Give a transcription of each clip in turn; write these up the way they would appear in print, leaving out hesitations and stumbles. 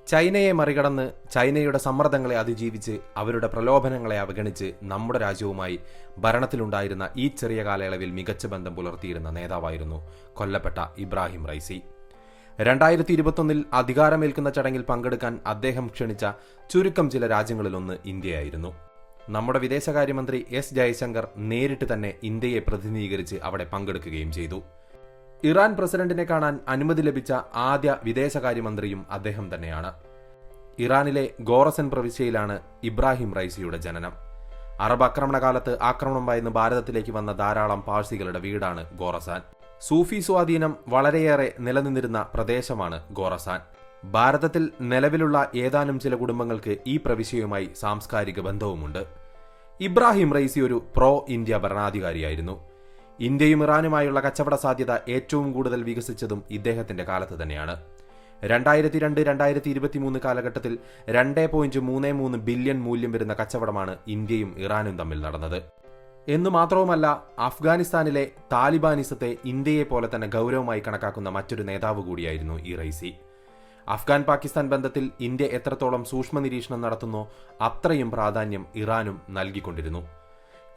ചൈനയെ മറികടന്ന് ചൈനയുടെ സമ്മർദ്ദങ്ങളെ അതിജീവിച്ച് അവരുടെ പ്രലോഭനങ്ങളെ അവഗണിച്ച് നമ്മുടെ രാജ്യവുമായി ഭരണത്തിലുണ്ടായിരുന്ന ഈ ചെറിയ കാലയളവിൽ മികച്ച ബന്ധം പുലർത്തിയിരുന്ന നേതാവായിരുന്നു കൊല്ലപ്പെട്ട ഇബ്രാഹിം റൈസി. 2021 അധികാരമേൽക്കുന്ന ചടങ്ങിൽ പങ്കെടുക്കാൻ അദ്ദേഹം ക്ഷണിച്ച ചുരുക്കം ചില രാജ്യങ്ങളിലൊന്ന് ഇന്ത്യയായിരുന്നു. നമ്മുടെ വിദേശകാര്യമന്ത്രി എസ് ജയശങ്കർ നേരിട്ട് തന്നെ ഇന്ത്യയെ പ്രതിനിധീകരിച്ച് അവിടെ പങ്കെടുക്കുകയും ചെയ്തു. ഇറാൻ പ്രസിഡന്റിനെ കാണാൻ അനുമതി ലഭിച്ച ആദ്യ വിദേശകാര്യമന്ത്രിയും അദ്ദേഹം തന്നെയാണ്. ഇറാനിലെ ഗോറസൻ പ്രവിശ്യയിലാണ് ഇബ്രാഹിം റൈസിയുടെ ജനനം. അറബ് ആക്രമണകാലത്ത് ആക്രമണം ഭയന്ന് ഭാരതത്തിലേക്ക് വന്ന ധാരാളം പാഴ്സികളുടെ വീടാണ് ഗോറസാൻ. സൂഫി സ്വാധീനം വളരെയേറെ നിലനിന്നിരുന്ന പ്രദേശമാണ് ഗോറസാൻ. ഭാരതത്തിൽ നിലവിലുള്ള ഏതാനും ചില കുടുംബങ്ങൾക്ക് ഈ പ്രവിശ്യയുമായി സാംസ്കാരിക ബന്ധവുമുണ്ട്. ഇബ്രാഹിം റൈസി ഒരു പ്രോ ഇന്ത്യ ഭരണാധികാരിയായിരുന്നു. ഇന്ത്യയും ഇറാനുമായുള്ള കച്ചവട സാധ്യത ഏറ്റവും കൂടുതൽ വികസിച്ചതും ഇദ്ദേഹത്തിന്റെ കാലത്ത് തന്നെയാണ്. 2002-2023 കാലഘട്ടത്തിൽ 2.33 ബില്യൺ മൂല്യം വരുന്ന കച്ചവടമാണ് ഇന്ത്യയും ഇറാനും തമ്മിൽ നടന്നത്. എന്നു മാത്രവുമല്ല, അഫ്ഗാനിസ്ഥാനിലെ താലിബാനിസത്തെ ഇന്ത്യയെ പോലെ തന്നെ ഗൗരവമായി കണക്കാക്കുന്ന മറ്റൊരു നേതാവ് കൂടിയായിരുന്നു ഈ റൈസി. അഫ്ഗാൻ പാകിസ്ഥാൻ ബന്ധത്തിൽ ഇന്ത്യ എത്രത്തോളം സൂക്ഷ്മ നിരീക്ഷണം നടത്തുന്നോ അത്രയും പ്രാധാന്യം ഇറാനും നൽകിക്കൊണ്ടിരുന്നു.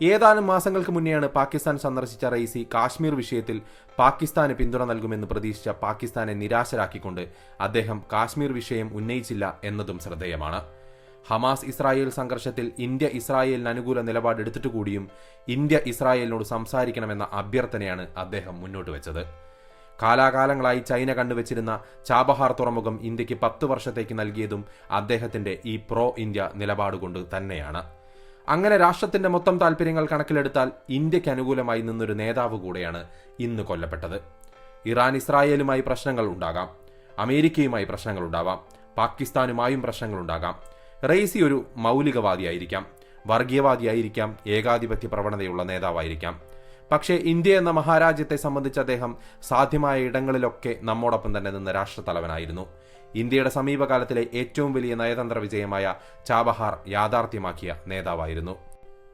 ഏതാനും മാസങ്ങൾക്ക് മുന്നെയാണ് പാകിസ്ഥാൻ സന്ദർശിച്ച റൈസി കാശ്മീർ വിഷയത്തിൽ പാകിസ്ഥാന് പിന്തുണ നൽകുമെന്ന് പ്രതീക്ഷിച്ച പാകിസ്ഥാനെ നിരാശരാക്കിക്കൊണ്ട് അദ്ദേഹം കാശ്മീർ വിഷയം ഉന്നയിച്ചില്ല എന്നതും ശ്രദ്ധേയമാണ്. ഹമാസ് ഇസ്രായേൽ സംഘർഷത്തിൽ ഇന്ത്യ ഇസ്രായേലിന് അനുകൂല നിലപാടെടുത്തിട്ടുകൂടിയും ഇന്ത്യ ഇസ്രായേലിനോട് സംസാരിക്കണമെന്ന അഭ്യർത്ഥനയാണ് അദ്ദേഹം മുന്നോട്ട് വെച്ചത്. കാലാകാലങ്ങളായി ചൈന കണ്ടുവച്ചിരുന്ന ചാബഹാർ തുറമുഖം ഇന്ത്യക്ക് 10 വർഷത്തേക്ക് നൽകിയതും അദ്ദേഹത്തിന്റെ ഈ പ്രോ ഇന്ത്യ നിലപാടുകൊണ്ട് തന്നെയാണ്. അങ്ങനെ രാഷ്ട്രത്തിന്റെ മൊത്തം താൽപര്യങ്ങൾ കണക്കിലെടുത്താൽ ഇന്ത്യക്ക് അനുകൂലമായി നിന്നൊരു നേതാവ് കൂടെയാണ് ഇന്ന് കൊല്ലപ്പെട്ടത്. ഇറാൻ ഇസ്രായേലുമായി പ്രശ്നങ്ങൾ ഉണ്ടാകാം, അമേരിക്കയുമായി പ്രശ്നങ്ങൾ ഉണ്ടാവാം, പാകിസ്ഥാനുമായും പ്രശ്നങ്ങൾ ഉണ്ടാകാം. റൈസി ഒരു മൗലികവാദിയായിരിക്കാം, വർഗീയവാദിയായിരിക്കാം, ഏകാധിപത്യ പ്രവണതയുള്ള നേതാവായിരിക്കാം. പക്ഷേ ഇന്ത്യ എന്ന മഹാരാജ്യത്തെ സംബന്ധിച്ച് അദ്ദേഹം സാധ്യമായ ഇടങ്ങളിലൊക്കെ നമ്മോടൊപ്പം തന്നെ നിന്ന രാഷ്ട്രത്തലവനായിരുന്നു. ഇന്ത്യയുടെ സമീപകാലത്തിലെ ഏറ്റവും വലിയ നയതന്ത്ര വിജയമായ ചാബഹാർ യാഥാർത്ഥ്യമാക്കിയ നേതാവായിരുന്നു.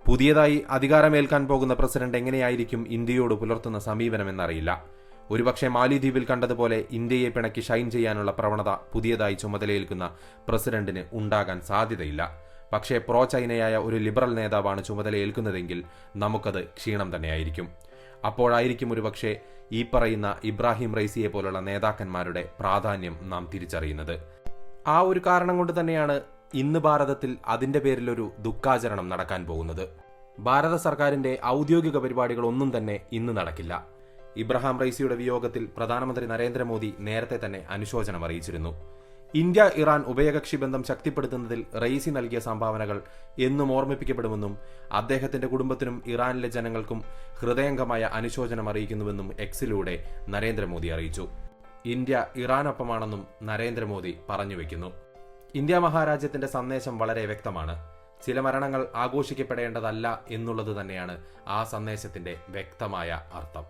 പുതിയതായി അധികാരമേൽക്കാൻ പോകുന്ന പ്രസിഡന്റ് എങ്ങനെയായിരിക്കും ഇന്ത്യയോട് പുലർത്തുന്ന സമീപനമെന്നറിയില്ല. ഒരുപക്ഷെ മാലിദ്വീപിൽ കണ്ടതുപോലെ ഇന്ത്യയെ പിണക്കി ഷൈൻ ചെയ്യാനുള്ള പ്രവണത പുതിയതായി ചുമതലയേൽക്കുന്ന പ്രസിഡന്റിന് ഉണ്ടാകാൻ സാധ്യതയില്ല. പക്ഷേ പ്രോ ചൈനയായ ഒരു ലിബറൽ നേതാവാണ് ചുമതലയേൽക്കുന്നതെങ്കിൽ നമുക്കത് ക്ഷീണം തന്നെയായിരിക്കും. അപ്പോഴായിരിക്കും ഒരുപക്ഷെ ഈ പറയുന്ന ഇബ്രാഹിം റൈസിയെ പോലുള്ള നേതാക്കന്മാരുടെ പ്രാധാന്യം നാം തിരിച്ചറിയുന്നത്. ആ ഒരു കാരണം കൊണ്ട് തന്നെയാണ് ഇന്ന് ഭാരതത്തിൽ അതിന്റെ പേരിലൊരു ദുഃഖാചരണം നടക്കാൻ പോകുന്നത്. ഭാരത സർക്കാരിന്റെ ഔദ്യോഗിക പരിപാടികളൊന്നും തന്നെ ഇന്ന് നടക്കില്ല. ഇബ്രാഹിം റൈസിയുടെ വിയോഗത്തിൽ പ്രധാനമന്ത്രി നരേന്ദ്രമോദി നേരത്തെ തന്നെ അനുശോചനം അറിയിച്ചിരുന്നു. ഇന്ത്യ ഇറാൻ ഉഭയകക്ഷി ബന്ധം ശക്തിപ്പെടുത്തുന്നതിൽ റൈസി നൽകിയ സംഭാവനകൾ എന്നും ഓർമ്മിപ്പിക്കപ്പെടുമെന്നും അദ്ദേഹത്തിന്റെ കുടുംബത്തിനും ഇറാനിലെ ജനങ്ങൾക്കും ഹൃദയംഗമായ അനുശോചനം അറിയിക്കുന്നുവെന്നും എക്സിലൂടെ നരേന്ദ്രമോദി അറിയിച്ചു. ഇന്ത്യ ഇറാനൊപ്പമാണെന്നും നരേന്ദ്രമോദി പറഞ്ഞുവെക്കുന്നു. ഇന്ത്യ മഹാരാജ്യത്തിന്റെ സന്ദേശം വളരെ വ്യക്തമാണ്. ചില മരണങ്ങൾ ആഘോഷിക്കപ്പെടേണ്ടതല്ല എന്നുള്ളത് തന്നെയാണ് ആ സന്ദേശത്തിന്റെ വ്യക്തമായ അർത്ഥം.